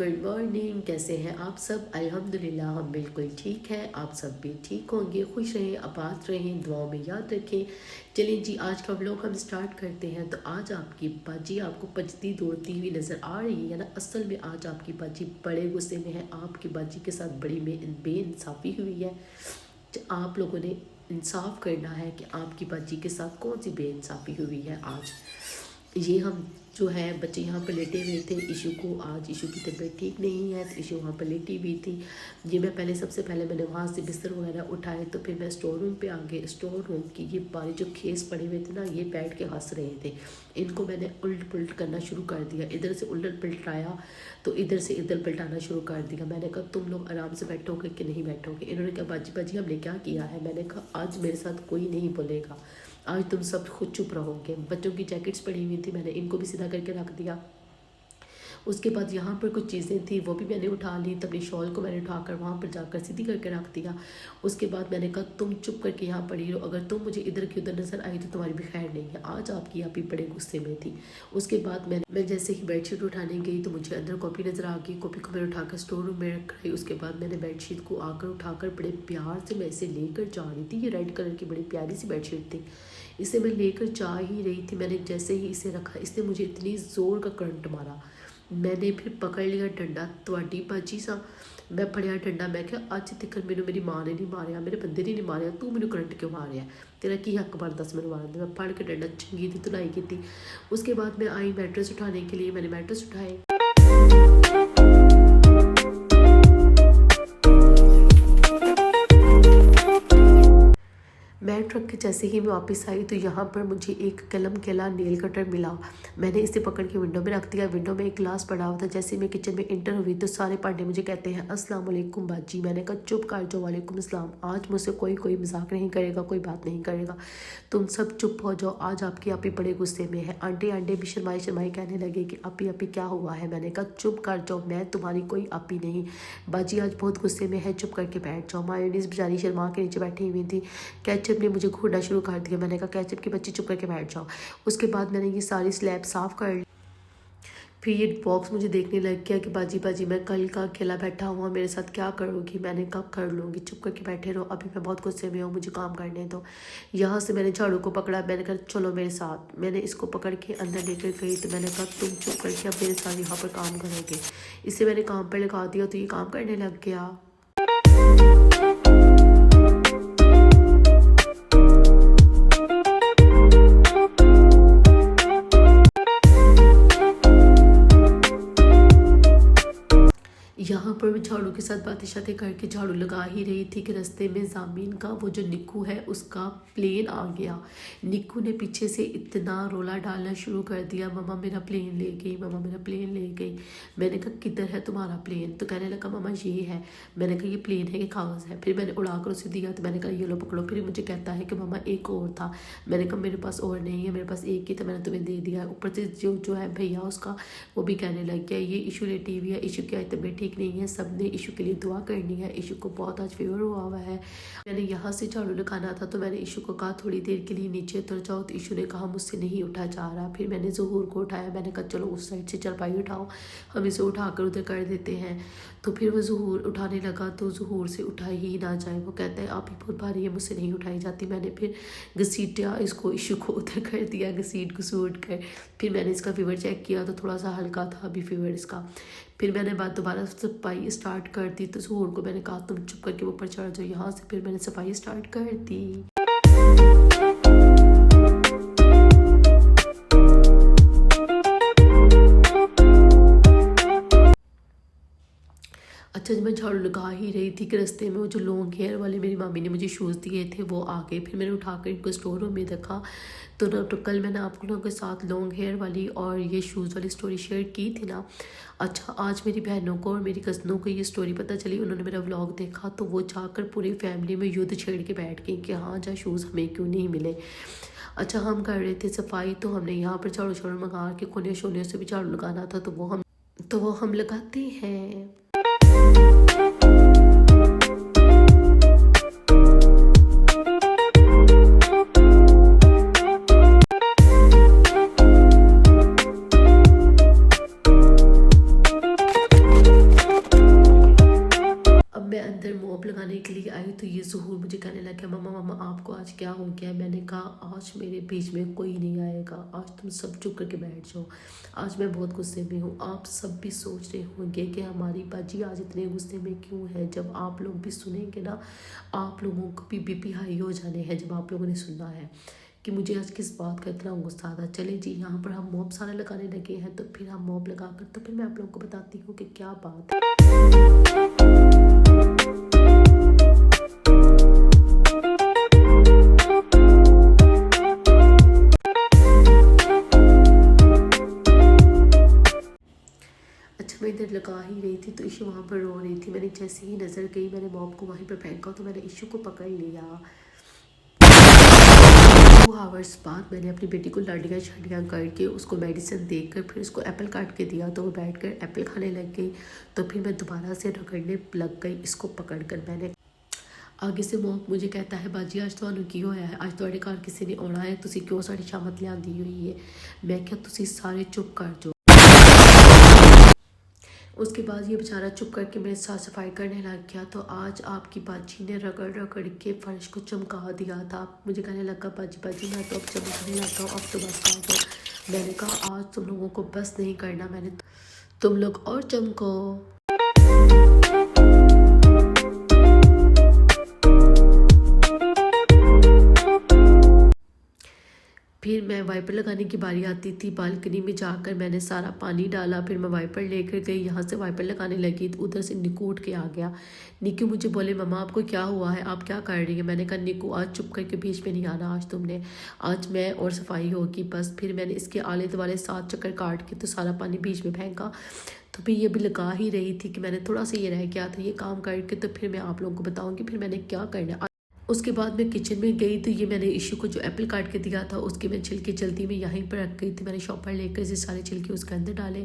Good morning. कैसे हैं आप सब? अल्हम्दुलिल्लाह हम बिल्कुल ठीक हैं। आप सब भी ठीक होंगे, खुश रहें, आबाद रहें, दुआओं में याद रखें। चलिए जी, आज का व्लॉग हम स्टार्ट करते हैं। तो आज आपकी बाजी आपको पजती दौड़ती हुई नज़र आ रही है ना। असल में आज आपकी बाजी बड़े गुस्से में है। आपकी बाजी के साथ बड़ी बेइंसाफ़ी हुई है। आप लोगों ने इंसाफ करना है कि आपकी बाजी के साथ कौन सी बेइंसाफ़ी हुई है। आज ये हम जो है बच्चे यहाँ पर लेटे हुए थे। इशू को आज इशू की तबीयत ठीक नहीं है तो इशू वहाँ पर लेटी हुई थी। ये मैं सबसे पहले मैंने वहाँ से बिस्तर वगैरह उठाए तो फिर मैं स्टोर रूम पे आ गई। स्टोर रूम की ये बारी जो खेस पड़े हुए थे ना, ये बैठ के हंस रहे थे। इनको मैंने उल्ट पुलट करना शुरू कर दिया। इधर से उल्ट पलटाया तो इधर से इधर पलटाना शुरू कर दिया। मैंने कहा तुम लोग आराम से बैठोगे कि नहीं बैठोगे। इन्होंने कहा बाजी बाजी हमने क्या किया है। मैंने कहा आज मेरे साथ कोई नहीं बोलेगा, आज तुम सब खुद चुप रहोगे। बच्चों की जैकेट्स पड़ी हुई थी, मैंने इनको भी सीधा करके रख दिया। उसके बाद यहाँ पर कुछ चीज़ें थी वो भी मैंने उठा ली। तब अपनी शॉल को मैंने उठाकर वहाँ पर जाकर सीधी करके रख दिया। उसके बाद मैंने कहा तुम चुप करके यहाँ पड़ी रहो, अगर तुम मुझे इधर की उधर नज़र आई तो तुम्हारी भी खैर नहीं है। आज आपकी आप ही बड़े गुस्से में थी। उसके बाद मैं जैसे ही बेडशीट उठाने गई तो मुझे अंदर कॉपी नज़र आ गई। कॉपी को मैंने उठाकर स्टोर रूम में रख आई। उसके बाद मैंने बेडशीट को आकर उठाकर बड़े प्यार से मैं इसे लेकर जा रही थी। ये रेड कलर की बड़ी प्यारी सी बेडशीट थी। इसे मैं लेकर जा ही रही थी। मैंने जैसे ही इसे रखा, इसने मुझे इतनी ज़ोर का करंट मारा। मैंने फिर पकड़ लिया डंडा। ਤੁਹਾਡੀ बाजी सा मैं फड़िया डंडा। मैं क्या अज तक मैंने मेरी माँ ने नहीं मारिया, मेरे बंदे ने नहीं मारिया, तू मैंने करंट क्यों मारिया, तेरा की हक बनता मैंने मारन। मैं फड़ के डंडा चंगी थी धुलाई की। उसके बाद मैं आई मैट्रेस उठाने के लिए। मैंने मैट्रेस उठाए। मैट रख के जैसे ही मैं वापस आई तो यहाँ पर मुझे एक कलम केला नेल कटर मिला। मैंने इसे पकड़ के विंडो में रख दिया। विंडो में एक ग्लास पड़ा हुआ था। जैसे मैं किचन में इंटर हुई तो सारे पांडे मुझे कहते हैं अस्सलाम वालेकुम बाजी। मैंने कहा चुप कर जाओ, वालेकुम अस्सलाम। आज मुझसे कोई मजाक नहीं करेगा, कोई बात नहीं करेगा, तुम सब चुप हो जाओ। आज आपकी आप ही बड़े गुस्से में है। आंटे भी शर्माई कहने लगे कि आप ही क्या हुआ है। मैंने कहा चुप कर जाओ, मैं तुम्हारी कोई आप ही नहीं। बाजी आज बहुत गुस्से में है, चुप करके बैठ जाओ। मायोनीज बेचारी शर्मा के नीचे बैठी हुई थी। कैचअप ने मुझे घूरना शुरू कर दिया। मैंने कहा कैचअप की बच्ची चुप करके बैठ जाओ। उसके बाद मैंने ये सारी स्लैब साफ़ कर ली। फिर ये बॉक्स मुझे देखने लग गया कि बाजी मैं कल का अकेला बैठा हुआ, मेरे साथ क्या करोगी। मैंने कहा कर लूँगी, चुप करके बैठे रहो, अभी मैं बहुत गुस्से में हूँ, मुझे काम करने दो। यहाँ से मैंने झाड़ू को पकड़ा। मैंने कहा चलो मेरे साथ। मैंने इसको पकड़ के अंदर लेकर गई तो मैंने कहा तुम चुप करके अब मेरे साथ यहाँ पर काम करोगे। इसे मैंने काम पर लगा दिया तो ये काम करने लग गया। यहाँ पर मैं झाड़ू के साथ बातें करके झाड़ू लगा ही रही थी कि रास्ते में जामीन का वो जो निक्कू है उसका प्लेन आ गया। निक्कू ने पीछे से इतना रोला डालना शुरू कर दिया, मम्मा मेरा प्लेन ले गई, मम्मा मेरा प्लेन ले गई। मैंने कहा किधर है तुम्हारा प्लेन। तो कहने लगा मम्मा ये है। मैंने कहा ये प्लेन है कि कागज़ है। फिर मैंने उड़ा कर उसे दिया तो मैंने कहा ये लो पकड़ो। फिर मुझे कहता है कि मम्मा एक और था। मैंने कहा मेरे पास और नहीं है, मेरे पास एक ही था, मैंने तुम्हें दे दिया। ऊपर से जो है भैया उसका वो भी कहने लग गया ये इशू लेटी हुई है, इशू की आज तबीयत ठीक नहीं है, सब ने इशू के लिए दुआ करनी है, इशू को बहुत आज फीवर हुआ है। मैंने यहाँ से झाड़ू लगाना था तो मैंने इशू को कहा थोड़ी देर के लिए नीचे उतर जाओ। तो इशू ने कहा मुझसे नहीं उठा जा रहा। फिर मैंने ज़हूर को उठाया। मैंने कहा चलो उस साइड से चारपाई उठाओ, हम इसे उठाकर उधर कर देते हैं। तो फिर वो ज़हूर उठाने लगा तो ज़हूर से उठाई ही ना जाए। वो कहता है आप ही बहुत भारी है, मुझसे नहीं उठाई जाती। मैंने फिर घसीटा इसको, इशू को उधर कर दिया घसीट कर। फिर मैंने इसका फीवर चेक किया तो थोड़ा सा हल्का था अभी फीवर इसका। फिर मैंने बात दोबारा सफाई स्टार्ट कर दी। तो ज़हूर को मैंने कहा तुम चुप करके ऊपर चढ़ जाओ। यहाँ से फिर मैंने सफाई स्टार्ट कर दी। अच्छा, जब मैं झाड़ू लगा ही रही थी कि रास्ते में वो जो लॉन्ग हेयर वाले मेरी मामी ने मुझे शूज़ दिए थे वो आ गए। फिर मैंने उठाकर इनको स्टोर रूम में देखा तो कल मैंने आप लोगों के साथ लॉन्ग हेयर वाली और ये शूज़ वाली स्टोरी शेयर की थी ना। अच्छा, आज मेरी बहनों को और मेरी कज़नों को ये स्टोरी पता चली। उन्होंने मेरा व्लॉग देखा तो वो जाकर पूरी फैमिली में युद्ध छेड़ के बैठ गई कि हाँ जा शूज़ हमें क्यों नहीं मिले। अच्छा, हम कर रहे थे सफाई तो हमने यहाँ पर झाड़ू मंगा के कोने शोने से भी झाड़ू लगाना था तो वो हम लगाते हैं। तो ये ज़हूर मुझे कहने लगा, मम्मा मम्मा आपको आज क्या हो गया। मैंने कहा आज मेरे बीच में कोई नहीं आएगा, आज तुम सब चुप करके बैठ जाओ, आज मैं बहुत गुस्से में हूँ। आप सब भी सोच रहे होंगे कि हमारी बाजी आज इतने गुस्से में क्यों है। जब आप लोग भी सुनेंगे ना, आप लोगों को भी बीपी हाई हो जाने हैं जब आप लोगों ने सुनना है कि मुझे आज किस बात का इतना गुस्सा आता। चले जी, यहाँ पर हम मॉप सारा लगाने लगे हैं, तो फिर हम मॉप लगा कर तो फिर मैं आप लोगों को बताती हूँ कि क्या बात है। अच्छा, मैं इधर लगा ही रही थी तो इशू वहाँ पर रो रही थी। मैंने जैसे ही नज़र गई, मैंने मॉप को वहीं पर फेंका तो मैंने इशू को पकड़ लिया। 2 आवर्स बाद मैंने अपनी बेटी को लाडियाँ शाडियाँ करके उसको मेडिसिन देकर फिर उसको एप्पल काट के दिया, तो वो बैठ कर एप्पल खाने लग गई। तो फिर मैं दोबारा से रगड़ने लग गई इसको पकड़ कर। मैंने आगे से मॉप मुझे कहता है, बाजी आज तुहानू की होया है, आज तुहाडे घर किसी ने आना है, तुसी क्यों साड़ी शामत लियांदी हुई है। मैं क्या तुसी सारे चुप कर जाओ। उसके बाद ये बेचारा चुप करके मेरे साथ सफाई करने लग गया। तो आज आपकी बाजी ने रगड़ रगड़ के फर्श को चमका दिया था। मुझे कहने लगा, बाजी बाजी मैं तो अब चमकने लगा हूँ, अब तो बस कर दो। मैंने कहा आज तुम लोगों को बस नहीं करना, मैंने तुम लोग और चमको। फिर मैं वाइपर लगाने की बारी आती थी। बालकनी में जाकर मैंने सारा पानी डाला, फिर मैं वाइपर लेकर गई, यहाँ से वाइपर लगाने लगी तो उधर से निकू उठ के आ गया। निकू मुझे बोले, मम्मा आपको क्या हुआ है, आप क्या कर रही है। मैंने कहा, निकू आज चुप करके बीच में नहीं आना, आज तुमने, आज मैं और सफाई होगी बस। फिर मैंने इसके आले दुआले 7 चक्कर काट के तो सारा पानी बीच में फेंका। तो फिर ये भी लगा ही रही थी कि मैंने थोड़ा सा ये रह गया था ये काम करके, तो फिर मैं आप लोगों को बताऊँगी फिर मैंने क्या करना। उसके बाद मैं किचन में गई तो ये मैंने इशू को जो एप्पल काट के दिया था उसके मैं छिलके जल्दी में यहीं पर रख गई थी। मैंने शॉपर लेकर इसे सारे छिलके उसके अंदर डाले।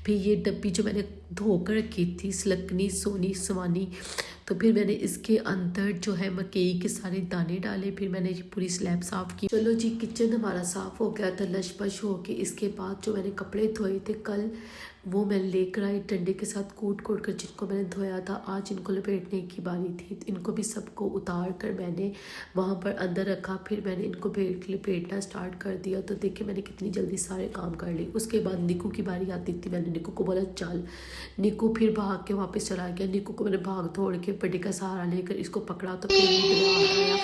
फिर ये डब्बी जो मैंने धोकर रखी थी सिलकनी सोनी सवानी, तो फिर मैंने इसके अंदर जो है मकई के सारे दाने डाले। फिर मैंने पूरी स्लैब साफ़ की। चलो जी, किचन हमारा साफ़ हो गया था लश पश हो के। इसके बाद जो मैंने कपड़े धोए थे कल, वो मैं लेकर आई डंडे के साथ कूट कूट कर, जिनको मैंने धोया था। आज इनको लपेटने की बारी थी, इनको भी सबको उतार कर मैंने वहाँ पर अंदर रखा। फिर मैंने इनको लपेटना स्टार्ट कर दिया। तो देखिए मैंने कितनी जल्दी सारे काम कर ली। उसके बाद निकू की बारी आती थी। मैंने निकू को बोला चल, निकू फिर भाग के वापस चला गया। निकू को मैंने भाग दौड़ के बड़ी का सहारा लेकर इसको पकड़ा तो फिर आया।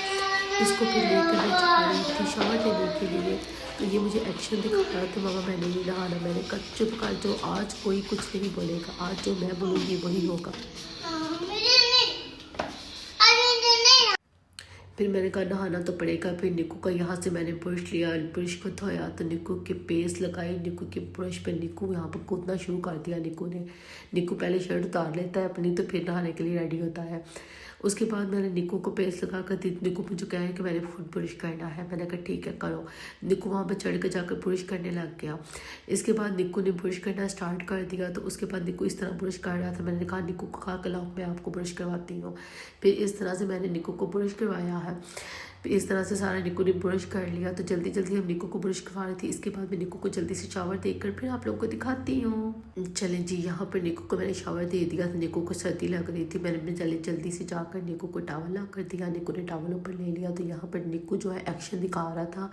इसको फिर लेकर मैं जा रही थी शावर लेने के लिए। तो ये मुझे एक्शन दिखा रहा था, मामा मैंने नहीं नहाना। मैंने कहा चुप कर जो, आज कोई कुछ नहीं बोलेगा, आज जो मैं बोलूँगी वही होगा। फिर मैंने कहा नहाना तो पड़ेगा। फिर निकू का यहाँ से मैंने ब्रश लिया, ब्रश को धोया तो निकू के पेस्ट लगाई। निकू के ब्रश पे निकू यहाँ पर कूदना शुरू कर दिया। निकू पहले शर्ट उतार लेता है अपनी, तो फिर नहाने के लिए रेडी होता है। उसके बाद मैंने निकू को पेस्ट लगा कर दी। निकू मुझे कहा है कि मैंने फुट ब्रश करना है। मैंने कहा ठीक है करो। निकू वहाँ पर चढ़ कर जाकर ब्रश करने लग गया। इसके बाद निकू ने ब्रश करना स्टार्ट कर दिया। तो उसके बाद निकू इस तरह ब्रश कर रहा था। मैंने कहा निकू को कहा लाओ मैं आपको ब्रश करवाती हूँ। फिर इस तरह से मैंने निकू को ब्रश करवाया है। इस तरह से सारा निकू ने ब्रश कर लिया। तो जल्दी जल्दी हम निकू को ब्रश करवा रही थी। इसके बाद मैं निकू को जल्दी से शावर देकर फिर आप लोगों को दिखाती हूँ। चलें जी, यहाँ पर निकू को मैंने शावर दे दिया था। निकू को सर्दी लग रही थी। मैंने जल्दी से जाकर निकू को टावल ला कर दिया। निकू ने टावल ऊपर ले लिया। तो यहाँ पर निकू जो है एक्शन दिखा रहा था,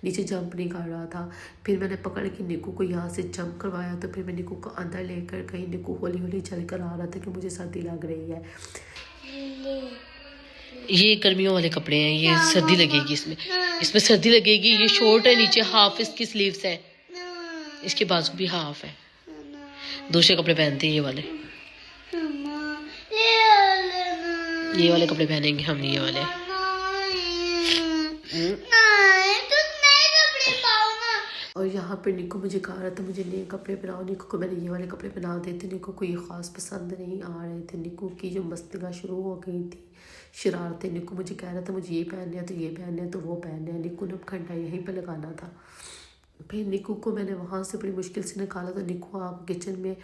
नीचे जंप नहीं कर रहा था। फिर मैंने पकड़ के निकू को यहाँ से जंप करवाया। तो फिर मैं निकू को अंदर लेकर गई। निकू हौली हौली चल कर आ रहा था कि मुझे सर्दी लग रही है। ये गर्मियों वाले कपड़े हैं, ये सर्दी लगेगी इसमें सर्दी लगेगी। ये शॉर्ट है, नीचे हाफ इसकी स्लीव्स है, इसके बाजू भी हाफ है। दूसरे कपड़े पहनते हैं ये वाले कपड़े पहनेंगे हम, ये वाले। और यहाँ पर निकू मुझे कहा रहा था मुझे नए कपड़े पहनाओ। निकू को मैंने ये वाले कपड़े पहना देते। निकू को ये ख़ास पसंद नहीं आ रहे थे। निकू की जो मस्तियाँ शुरू हो गई थी, शरारतें। निकू मुझे कह रहा था मुझे ये पहनना है तो ये पहनना है तो वो पहनना है। निकू ने घंटा यहीं पर लगाना था। फिर निकू को मैंने वहाँ से बड़ी मुश्किल से निकाला। तो निकू आप किचन में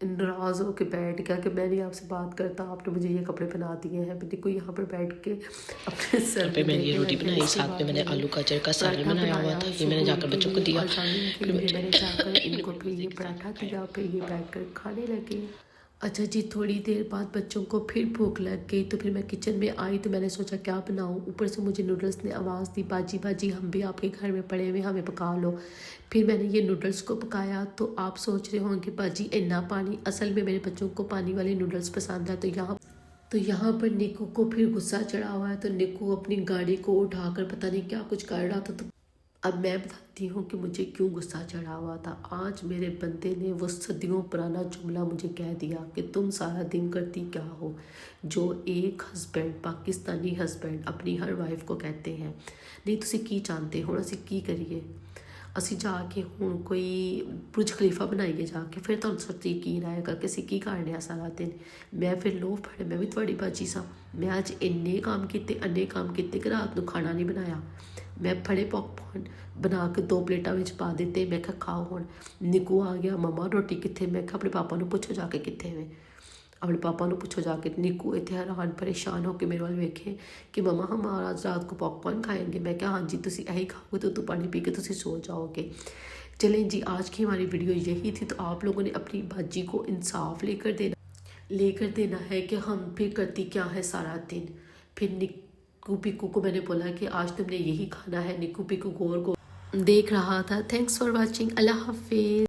नाराज़ होकर बैठ गया कि मैं नहीं आपसे बात करता, आपने मुझे ये कपड़े पहना दिए हैं। फिर निकू यहाँ पर बैठ के अपने सर पे मैंने ये रोटी बनाई, साथ में मैंने आलू गाजर का सालन बनाया हुआ था। ये मैंने जाकर बच्चों को दिया। फिर मैंने जाकर इनको फिर ये पराठा दिया। फिर ये बैठ कर खाने लगे। अच्छा जी, थोड़ी देर बाद बच्चों को फिर भूख लग गई तो फिर मैं किचन में आई तो मैंने सोचा क्या बनाऊँ। ऊपर से मुझे नूडल्स ने आवाज़ दी, बाजी बाजी हम भी आपके घर में पड़े हुए, हमें पका लो। फिर मैंने ये नूडल्स को पकाया। तो आप सोच रहे होंगे बाजी इतना पानी, असल में मेरे बच्चों को पानी वाले नूडल्स पसंद है। तो यहाँ पर निक्कू को फिर गुस्सा चढ़ा हुआ है। तो निक्कू अपनी गाड़ी को उठाकर पता नहीं क्या कुछ कर रहा था। तो अब मैं बताती हूँ कि मुझे क्यों गुस्सा चढ़ा हुआ था। आज मेरे बंदे ने वो सदियों पुराना जुमला मुझे कह दिया कि तुम सारा दिन करती क्या हो, जो एक हस्बैंड, पाकिस्तानी हस्बैंड अपनी हर वाइफ को कहते हैं। नहीं तुसी की चाहते हो, असी की करिए, ਅਸੀਂ ਜਾ ਕੇ ਹੁਣ ਕੋਈ ਬੁਰਜ ਖਲੀਫਾ ਬਣਾਈਏ ਜਾ ਕੇ, ਫਿਰ ਤੁਹਾਨੂੰ ਸੱਚੀ ਯਕੀਨ ਆਏਗਾ ਕਿ ਅਸੀਂ ਕੀ ਕਰ ਰਹੇ ਹਾਂ ਸਾਰਾ ਦਿਨ। ਮੈਂ ਫਿਰ ਲੋਹ ਫੜੇ, ਮੈਂ ਵੀ ਤੁਹਾਡੀ ਬਾਜੀ ਸਾਂ। ਮੈਂ ਅੱਜ ਇੰਨੇ ਕੰਮ ਕੀਤੇ ਕਿ ਰਾਤ ਨੂੰ ਖਾਣਾ ਨਹੀਂ ਬਣਾਇਆ। ਮੈਂ ਫੜੇ ਪੌਪਕੌਰਨ ਬਣਾ ਕੇ 2 ਪਲੇਟਾਂ ਵਿੱਚ ਪਾ ਦਿੱਤੇ। ਮੈਂ ਕਿਹਾ ਖਾਓ ਹੁਣ। ਨਿੱਕੂ ਆ ਗਿਆ, ਮੰਮਾ ਰੋਟੀ ਕਿੱਥੇ? ਮੈਂ ਕਿਹਾ ਆਪਣੇ ਪਾਪਾ ਨੂੰ ਪੁੱਛੋ ਜਾ ਕੇ ਕਿੱਥੇ ਵੇ, अपने पापा ने पूछो जाके। निक्कू इतने हैरान परेशान होकर मेरे वाल वेखे कि मम्मा हम आज रात को पॉपकॉर्न खाएंगे। मैं क्या हाँ जी, तुसी यही खाओगे तो तू पानी पी के तुसी सो जाओगे। चलें जी, आज की हमारी वीडियो यही थी। तो आप लोगों ने अपनी बाजी को इंसाफ लेकर देना है कि हम फिर करती क्या है सारा दिन। फिर निक्कू पिक्कू को मैंने बोला कि आज तुमने यही खाना है। निक्कू पिक्कू गौर को देख रहा था। थैंक्स फॉर वॉचिंग, अल्लाह हाफिज़।